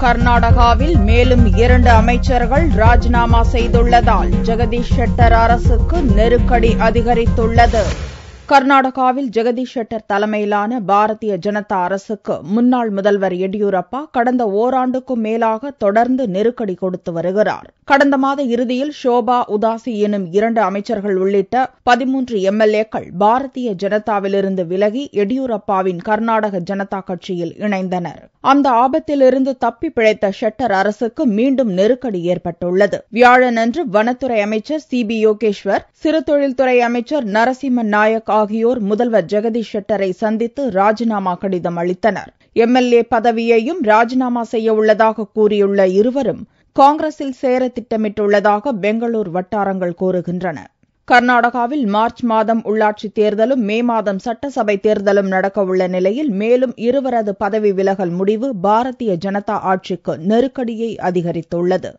கர்நாடகாவில் மேலும் 2 அமைச்சர்கள் ராஜினாமா செய்துள்ளதால் ஜெகதீஷ் ஷெட்டர் அரசுக்கு நெருக்கடி அதிகரித்துள்ளது. கர்நாடகாவில் ஜெகதீஷ் ஷெட்டர் தலைமையிலான பாரதிய ஜனதா அரசுக்கு முன்னாள் முதல்வர் எடியூரப்பா கடந்த ஓராண்டுக்கும் மேலாக தொடர்ந்து நெருக்கடி கொடுத்து வருகிறார். கடந்த மாத இறுதியில் ஷோபா உதாசி எனும் 2 அமைச்சர்கள் உள்ளிட்ட 13 எம்எல்ஏக்கள் பாரதிய ஜனதாவிலிருந்து விலகி எடியூரப்பாவின் கர்நாடக ஜனதா கட்சியில் இணைந்தனர். அந்த ஆபத்திலிருந்து தப்பி பிழைத்த ஷெட்டர் அரசுக்கு மீண்டும் நெருக்கடி ஏற்பட்டுள்ளது. வியாழனன்று வனத்துறை அமைச்சர் சி.பி. யோகேஸ்வர், சிறு தொழில்துறை அமைச்சர் நரசிம்ம நாயக் ஆகியோர் முதல்வர் ஜெகதீஷ் ஷெட்டரை சந்தித்து ராஜினாமா கடிதம் அளித்தனர். எம்எல்ஏ பதவியையும் ராஜினாமா செய்ய உள்ளதாக கூறியுள்ள இருவரும் காங்கிரஸில் சேர திட்டமிட்டுள்ளதாக பெங்களூர் வட்டாரங்கள் கூறுகின்றன. கர்நாடகாவில் மார்ச் மாதம் உள்ளாட்சித் தேர்தலும் மே மாதம் சட்டசபை தேர்தலும் நடக்கவுள்ள நிலையில் மேலும் இருவரது பதவி விலகல் முடிவு பாரதிய ஜனதா ஆட்சிக்கு நெருக்கடியை அதிகரித்துள்ளது.